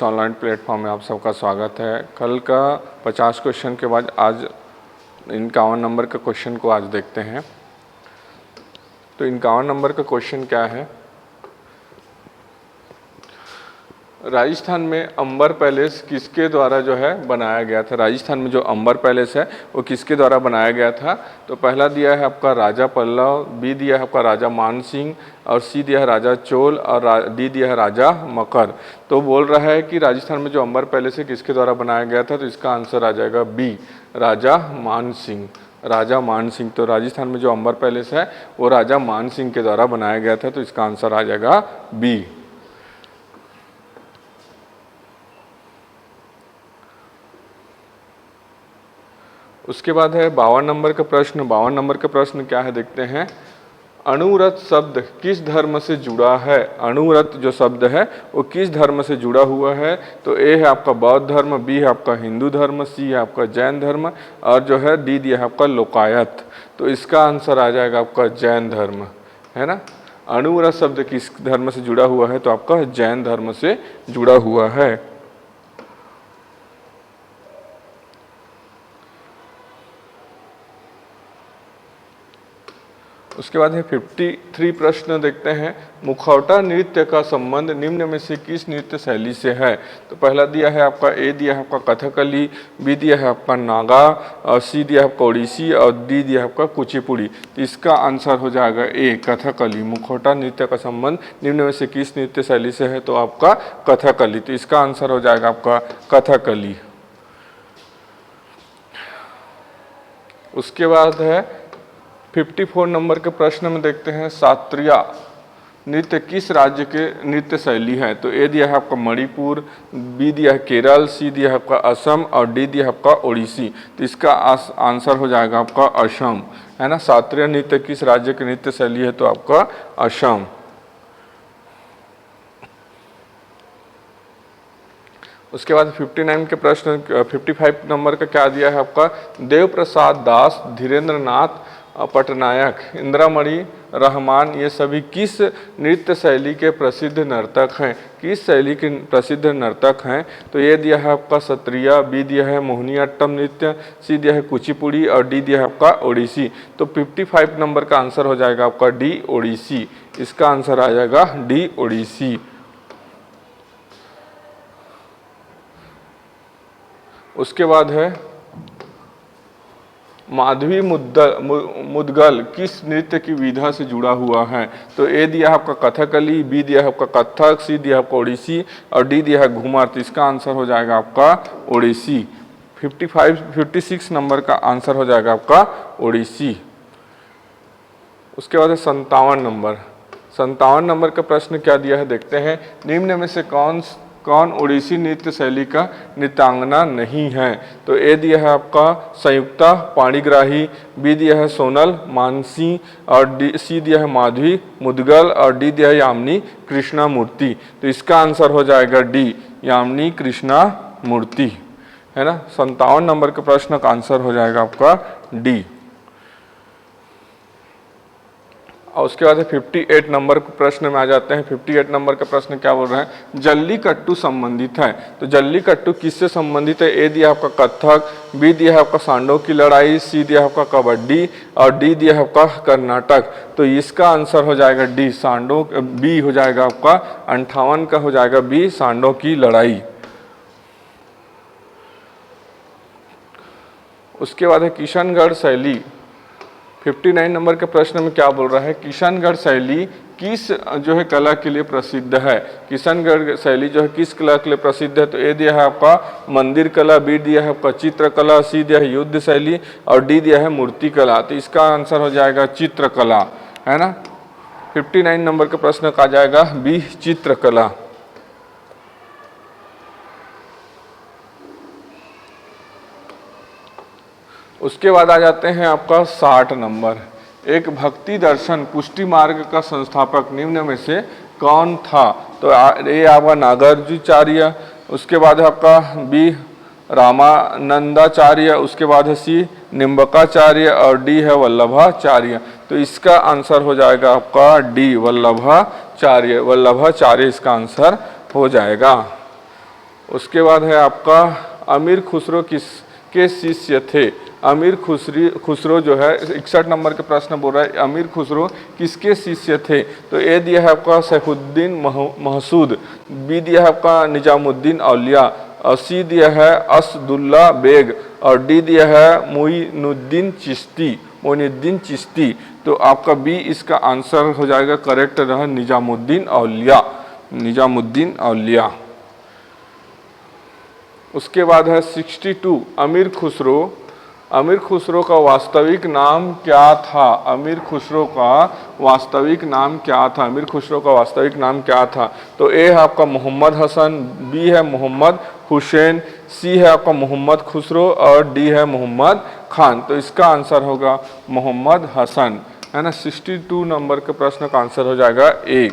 Online platform में आप सबका स्वागत है। कल का 50 क्वेश्चन के बाद आज 51 नंबर का क्वेश्चन को आज देखते हैं। तो 51 नंबर का क्वेश्चन क्या है, राजस्थान में अंबर पैलेस किसके द्वारा जो है बनाया गया था। राजस्थान में जो अंबर पैलेस है वो किसके द्वारा बनाया गया था। तो पहला दिया है आपका राजा पल्लव, बी दिया है आपका राजा मानसिंह, और सी दिया है राजा चोल, और डी दिया है राजा मकर। तो बोल रहा है कि राजस्थान में जो अंबर पैलेस है किसके द्वारा बनाया गया था। तो इसका आंसर आ जाएगा बी, राजा मानसिंह। राजा मानसिंह। तो राजस्थान में जो अंबर पैलेस है वो राजा मानसिंह के द्वारा बनाया गया था। तो इसका आंसर आ जाएगा बी। उसके बाद है 52 नंबर का प्रश्न। 52 नंबर का प्रश्न क्या है देखते हैं। अणुव्रत शब्द किस धर्म से जुड़ा है। अणुव्रत जो शब्द है वो किस धर्म से जुड़ा हुआ है। तो ए है आपका बौद्ध धर्म, बी है आपका हिंदू धर्म, सी है आपका जैन धर्म, और जो है डी दिया है आपका लोकायत। तो इसका आंसर आ जाएगा आपका जैन धर्म, है ना। अणुव्रत शब्द किस धर्म से जुड़ा हुआ है, तो आपका जैन धर्म से जुड़ा हुआ है। उसके बाद है 53 प्रश्न देखते हैं। मुखौटा नृत्य का संबंध निम्न में से किस नृत्य शैली से है। तो पहला दिया है आपका ए दिया है आपका कथकली, बी दिया है आपका नागा, और सी दिया है आपका ओडिसी, और डी दिया है आपका कुचिपुड़ी। तो इसका आंसर हो जाएगा ए, कथकली। मुखौटा नृत्य का संबंध निम्न में से किस नृत्य शैली से है, तो आपका कथकली। तो इसका आंसर हो जाएगा आपका कथकली। उसके बाद है 54 नंबर के प्रश्न में देखते हैं। शास्त्रीय नृत्य किस राज्य के नृत्य शैली है। तो ए दिया है आपका मणिपुर, बी दिया है केरल, सी दिया है आपका असम, और डी दिया है आपका ओडिसी। तो इसका आंसर हो जाएगा आपका असम, है ना। शास्त्रीय नृत्य किस राज्य की नृत्य शैली है, तो आपका असम। उसके बाद 59 के प्रश्न 55 नंबर का क्या दिया है आपका। देव प्रसाद दास, धीरेन्द्र नाथ पटनायक, इंदिरामणि रहमान, ये सभी किस नृत्य शैली के प्रसिद्ध नर्तक हैं। किस शैली के प्रसिद्ध नर्तक हैं। तो ये दिया है आपका सत्रिया, बी दिया है मोहिनीअट्टम नृत्य, सी दिया है कुचिपुड़ी, और डी दिया है आपका ओडिसी। तो 55 नंबर का आंसर हो जाएगा आपका डी, ओडिसी। इसका आंसर आ जाएगा डी, ओडिसी। उसके बाद है माधवी मुद्गल किस नृत्य की विधा से जुड़ा हुआ है। तो ए दिया है आपका कथकली, बी दिया है आपका कथक, सी दिया है आपका ओडिसी, और डी दिया है घूमर। तो इसका आंसर हो जाएगा आपका ओडिसी। 56 नंबर का आंसर हो जाएगा आपका ओडिसी। उसके बाद है 57 नंबर। 57 नंबर का प्रश्न क्या दिया है देखते हैं। निम्न में से कौन ओडिसी नृत्य शैली का नृत्यांगना नहीं है। तो ए दिया है आपका संयुक्ता पाणिग्राही, बी दिया है सोनल मानसी, और सी दिया है माधवी मुद्गल, और डी दिया है यामिनी कृष्णा मूर्ति। तो इसका आंसर हो जाएगा डी, यामिनी कृष्णा मूर्ति, है ना। 57 नंबर के प्रश्न का आंसर हो जाएगा आपका डी। और उसके बाद 58 नंबर के प्रश्न में आ जाते हैं। 58 नंबर का प्रश्न क्या बोल रहे हैं। जल्लीकट्टू संबंधित है। तो जल्लीकट्टू किससे संबंधित है। ए दिया आपका कथक, बी दिया है आपका सांडों की लड़ाई, सी दिया है आपका कबड्डी, और डी दिया है आपका कर्नाटक। तो इसका आंसर हो जाएगा डी, सांडों। बी हो जाएगा आपका 58 का हो जाएगा बी, सांडों की लड़ाई। उसके बाद है किशनगढ़ शैली। 59 नंबर के प्रश्न में क्या बोल रहा है। किशनगढ़ शैली किस जो है कला के लिए प्रसिद्ध है। किशनगढ़ शैली जो है किस कला के लिए प्रसिद्ध है। तो ए दिया है आपका मंदिर कला, बी दिया है आपका चित्रकला, सी दिया है युद्ध शैली, और डी दिया है मूर्ति कला। तो इसका आंसर हो जाएगा चित्रकला, है ना। 59 नंबर के प्रश्न का आ जाएगा बी, चित्रकला। उसके बाद आ जाते हैं आपका 60 नंबर। एक भक्ति दर्शन पुष्टि मार्ग का संस्थापक निम्न में से कौन था। तो ए आपका नागार्जुनाचार्य, उसके बाद है आपका बी रामानंदाचार्य, उसके बाद है सी निम्बकाचार्य, और डी है वल्लभाचार्य। तो इसका आंसर हो जाएगा आपका डी, वल्लभाचार्य। वल्लभाचार्य इसका आंसर हो जाएगा। उसके बाद है आपका अमीर खुसरो किसके शिष्य थे। अमीर खुसरो जो है 61 नंबर के प्रश्न बोल रहा है अमीर खुसरो किसके शिष्य थे। तो ए दिया है आपका सैफुद्दीन महसूद, बी दिया है आपका निजामुद्दीन औलिया, और सी दिया है असदुल्ला बेग, और डी दिया है मोइनुद्दीन चिश्ती। तो आपका बी इसका आंसर हो जाएगा, करेक्ट रहा निजामुद्दीन औलिया। उसके बाद है 62 अमीर खुसरो का वास्तविक नाम क्या था। अमीर खुसरो का वास्तविक नाम क्या था। तो ए है आपका मोहम्मद हसन, बी है मोहम्मद हुसैन, सी है आपका मोहम्मद खुसरो, और डी है मोहम्मद खान। तो इसका आंसर होगा मोहम्मद हसन, है ना। 62 नंबर के प्रश्न का आंसर हो जाएगा ए।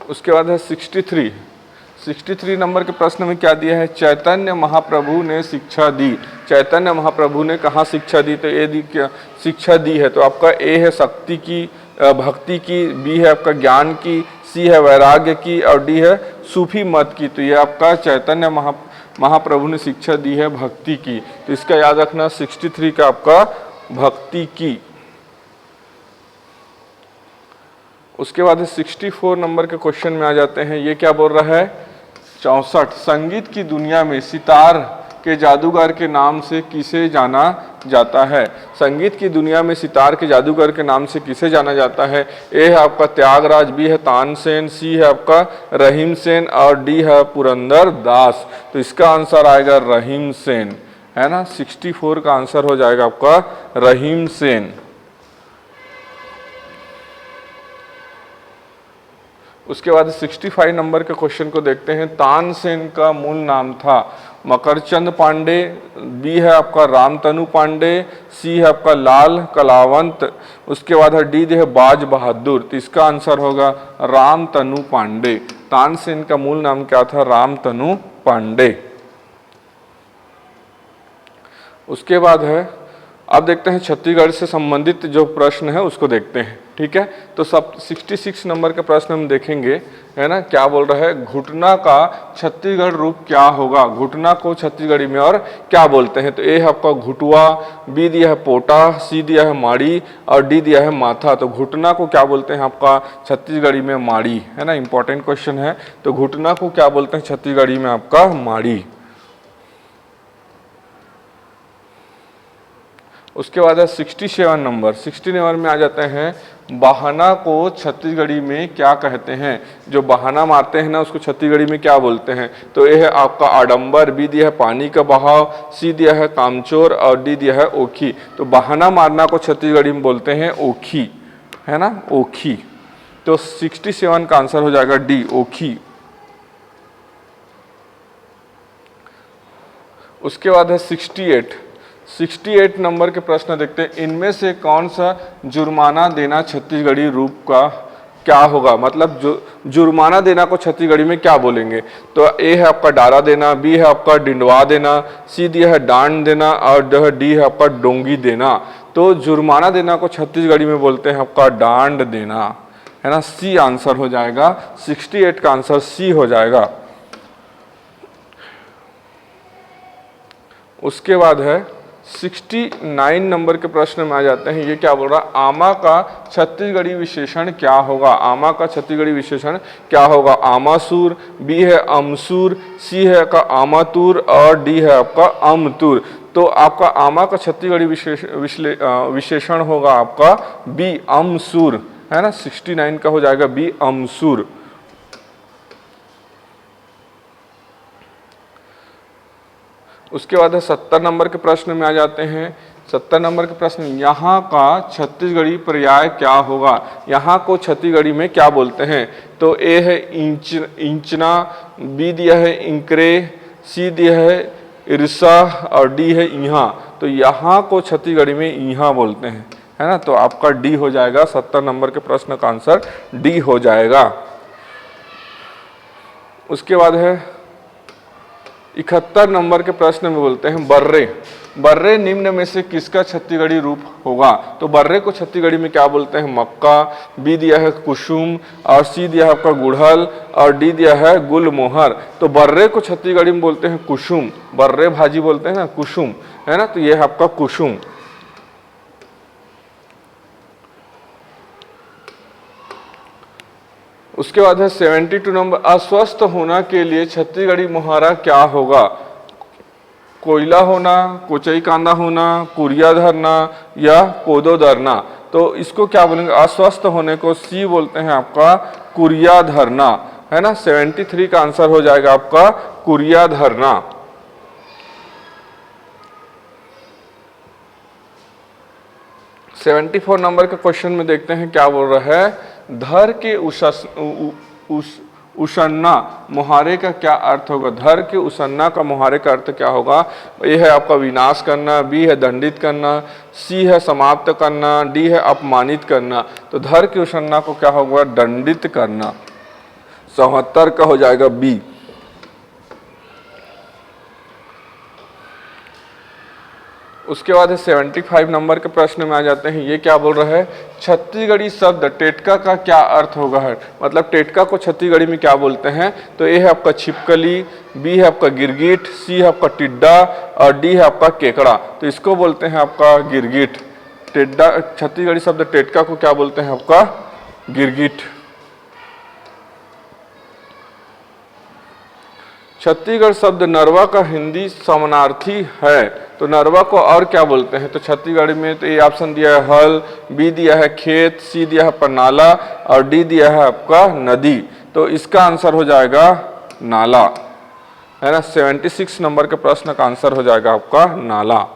उसके बाद है 63 नंबर के प्रश्न में क्या दिया है, चैतन्य महाप्रभु ने शिक्षा दी। चैतन्य महाप्रभु ने कहाँ शिक्षा दी। तो ए दी क्या शिक्षा दी है। तो आपका ए है शक्ति की, भक्ति की, बी है आपका ज्ञान की, सी है वैराग्य की, और डी है सूफी मत की। तो ये आपका चैतन्य महाप्रभु ने शिक्षा दी है भक्ति की। तो इसका याद रखना 63 का आपका भक्ति की। उसके बाद 64 नंबर के क्वेश्चन में आ जाते हैं। ये क्या बोल रहा है, 64 संगीत की दुनिया में सितार के जादूगर के नाम से किसे जाना जाता है। संगीत की दुनिया में सितार के जादूगर के नाम से किसे जाना जाता है। ए है आपका त्यागराज, बी है तानसेन, सी है आपका रहीम सेन, और डी है पुरंदर दास। तो इसका आंसर आएगा रहीम सेन, है ना। 64 का आंसर हो जाएगा आपका रहीम सेन। उसके बाद 65 नंबर के क्वेश्चन को देखते हैं। तानसेन का मूल नाम था मकरचंद पांडे, बी है आपका रामतनु पांडे, सी है आपका लाल कलावंत, उसके बाद है डी है बाज बहादुर। तो इसका आंसर होगा रामतनु पांडे। तानसेन का मूल नाम क्या था, रामतनु पांडे। उसके बाद है, अब देखते हैं छत्तीसगढ़ से संबंधित जो प्रश्न है उसको देखते हैं, ठीक है। तो सब 66 नंबर के प्रश्न हम देखेंगे, है ना। क्या बोल रहा है, घुटना का छत्तीसगढ़ रूप क्या होगा। घुटना को छत्तीसगढ़ी में और क्या बोलते हैं। तो ए है आपका घुटुआ, बी दिया है पोटा, सी दिया है माड़ी, और डी दिया है माथा। तो घुटना को क्या बोलते हैं आपका छत्तीसगढ़ी में, माड़ी, है ना। इंपॉर्टेंट क्वेश्चन है। तो घुटना को क्या बोलते हैं छत्तीसगढ़ी में, आपका माड़ी। उसके बाद है 67 नंबर। 67 में आ जाते हैं, बहाना को छत्तीसगढ़ी में क्या कहते हैं। जो बहाना मारते हैं ना उसको छत्तीसगढ़ी में क्या बोलते हैं। तो ये है आपका आडंबर, बी दिया है पानी का बहाव, सी दिया है कामचोर, और डी दिया है ओखी। तो बहाना मारना को छत्तीसगढ़ी में बोलते हैं ओखी, है ना, ओखी। तो 67 का आंसर हो जाएगा डी, ओखी। उसके बाद है 68 नंबर के प्रश्न देखते हैं। इनमें से कौन सा जुर्माना देना छत्तीसगढ़ी रूप का क्या होगा। मतलब जो जुर्माना देना को छत्तीसगढ़ी में क्या बोलेंगे। तो ए है आपका डारा देना, बी है आपका डिंडवा देना, सी दिया है डांड देना, और डी है आपका डोंगी देना। तो जुर्माना देना को छत्तीसगढ़ी में बोलते हैं आपका डांड देना, है ना। सी आंसर हो जाएगा, 68 का आंसर सी हो जाएगा। उसके बाद है 69 नंबर के प्रश्न में आ जाते हैं। ये क्या बोल रहा है, आमा का छत्तीसगढ़ी विशेषण क्या होगा। आमा का छत्तीसगढ़ी विशेषण क्या होगा। आमासूर, बी है अमसूर, सी है आपका आमातूर, और डी है आपका अमतूर। तो आपका आमा का छत्तीसगढ़ी विशेषण होगा आपका बी अमसूर, है ना। 69 का हो जाएगा बी अमसूर। उसके बाद है 70 नंबर के प्रश्न में आ जाते हैं। 70 नंबर के प्रश्न, यहाँ का छत्तीसगढ़ी पर्याय क्या होगा। यहाँ को छत्तीसगढ़ी में क्या बोलते हैं। तो ए है इंचना, बी दिया है इंकरे, सी दिया है इरसा, और डी है इहा। तो यहाँ को छत्तीसगढ़ी में इहा बोलते हैं, है ना। तो आपका डी हो जाएगा, 70 नंबर के प्रश्न का आंसर डी हो जाएगा। उसके बाद है 71 नंबर के प्रश्न में बोलते हैं बर्रे। बर्रे निम्न में से किसका छत्तीसगढ़ी रूप होगा? तो बर्रे को छत्तीसगढ़ी में क्या बोलते हैं? मक्का, बी दिया है कुसुम, और सी दिया है आपका गुड़हल, और डी दिया है गुलमोहर। तो बर्रे को छत्तीसगढ़ी में बोलते हैं कुसुम। बर्रे भाजी बोलते हैं ना, कुसुम, है ना, तो ये है आपका कुसुम। उसके बाद है 72 नंबर, अस्वस्थ होना के लिए छत्तीसगढ़ी मुहावरा क्या होगा? कोयला होना, कोचई कांदा होना, कुरिया धरना या कोदो धरना। तो इसको क्या बोलेंगे? अस्वस्थ होने को सी बोलते हैं आपका कुरिया धरना, है ना। 73 का आंसर हो जाएगा आपका कुरिया धरना। 74 नंबर के क्वेश्चन में देखते हैं क्या बोल रहा है। धर के उसन्ना मुहारे का क्या अर्थ होगा? धर के उसन्ना का मुहारे का अर्थ क्या होगा? ए है आपका विनाश करना, बी है दंडित करना, सी है समाप्त करना, डी है अपमानित करना। तो धर के उसन्ना को क्या होगा? दंडित करना। 74 का हो जाएगा बी। उसके बाद है 75 नंबर के प्रश्न में आ जाते हैं। ये क्या बोल रहा है? छत्तीसगढ़ी शब्द टेटका का क्या अर्थ होगा है? मतलब टेटका को छत्तीसगढ़ी में क्या बोलते हैं? तो ए है आपका छिपकली, बी है आपका गिरगिट, सी है आपका टिड्डा, और डी है आपका केकड़ा। तो इसको बोलते हैं आपका गिरगिट। टिड्डा, छत्तीसगढ़ी शब्द टेटका को क्या बोलते हैं? आपका गिरगिट। छत्तीसगढ़ शब्द नरवा का हिंदी समानार्थी है, तो नरवा को और क्या बोलते हैं? तो छत्तीसगढ़ में तो ये ऑप्शन दिया है हल, बी दिया है खेत, सी दिया है परनाला, और डी दिया है आपका नदी। तो इसका आंसर हो जाएगा नाला, है ना। 76 नंबर के प्रश्न का आंसर हो जाएगा आपका नाला।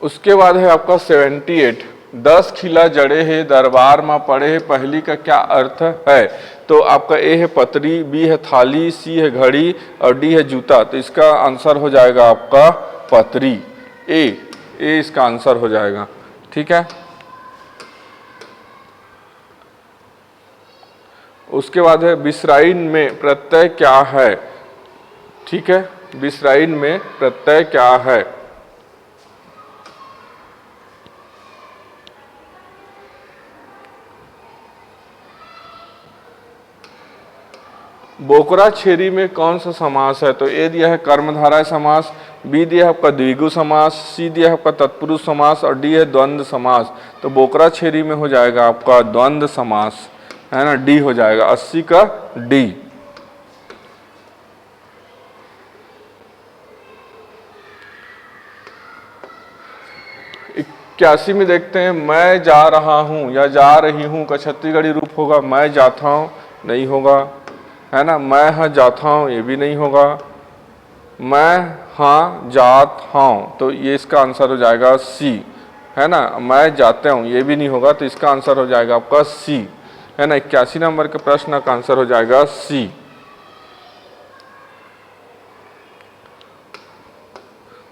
उसके बाद है आपका 78, 10 खिला जड़े है दरबार में पड़े है, पहली का क्या अर्थ है? तो आपका ए है पतरी, बी है थाली, सी है घड़ी, और डी है जूता। तो इसका आंसर हो जाएगा आपका पतरी। ए इसका आंसर हो जाएगा, ठीक है। उसके बाद है बिसराइन में प्रत्यय क्या है? ठीक है, बिसराइन में प्रत्यय क्या है? बोकरा छेरी में कौन सा समास है? तो ए दिया है कर्मधारय समास, बी दिया है आपका द्विगु समास, सी दिया है आपका तत्पुरुष समास, और डी है द्वंद्व समास। तो बोकरा छेरी में हो जाएगा आपका द्वंद्व समास, है ना, डी हो जाएगा, 80 का डी। इक्यासी में देखते हैं, मैं जा रहा हूं या जा रही हूं का छत्तीसगढ़ी रूप होगा मैं जाता हूं, नहीं होगा, है ना। मैं हाँ जाता हूँ, ये भी नहीं होगा। मैं हाँ जात हूँ, तो ये इसका आंसर हो जाएगा सी, है ना। मैं जाते हूँ, ये भी नहीं होगा, तो इसका आंसर हो जाएगा आपका सी, है ना। 81 नंबर के प्रश्न का आंसर हो जाएगा सी।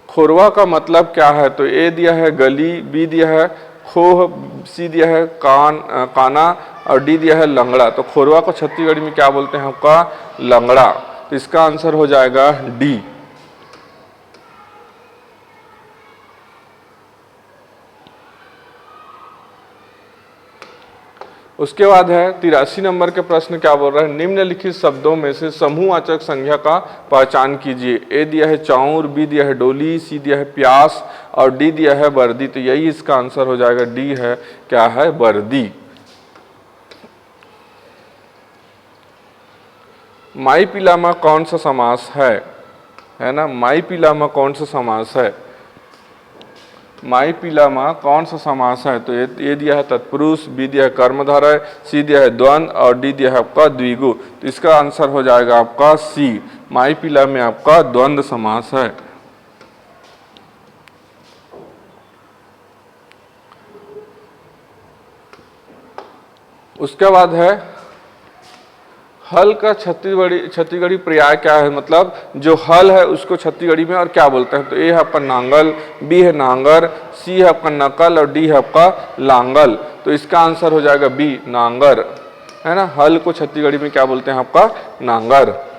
खोरवा का मतलब क्या है? तो ए दिया है गली, बी दिया है खोह, सी दिया है काना, और डी दिया है लंगड़ा। तो खोरवा को छत्तीसगढ़ी में क्या बोलते हैं? आपका लंगड़ा। तो इसका आंसर हो जाएगा डी। उसके बाद है 83 नंबर के प्रश्न क्या बोल रहा है? निम्नलिखित शब्दों में से समूहवाचक संज्ञा का पहचान कीजिए। ए दिया है चाउर, बी दिया है डोली, सी दिया है प्यास, और डी दिया है वर्दी। तो यही इसका आंसर हो जाएगा, डी है क्या है? वर्दी। माई पिला में कौन सा समास है ना। माई पिला में कौन सा समास है? माई पिला में कौन सा समास है? तो ये दिया है तत्पुरुष, बी दिया है कर्मधारय, सी दिया है द्वंद्व, और डी दिया है आपका द्विगु। तो इसका आंसर हो जाएगा आपका सी, माई पिला में आपका द्वंद्व समास है। उसके बाद है हल का छत्तीसगढ़ी पर्याय क्या है? मतलब जो हल है उसको छत्तीसगढ़ी में और क्या बोलते हैं? तो ए है आपका नांगल, बी है नांगर, सी है आपका नकल, और डी है आपका लांगल। तो इसका आंसर हो जाएगा बी, नांगर। है ना। हल को छत्तीसगढ़ी में क्या बोलते हैं आपका, नांगर।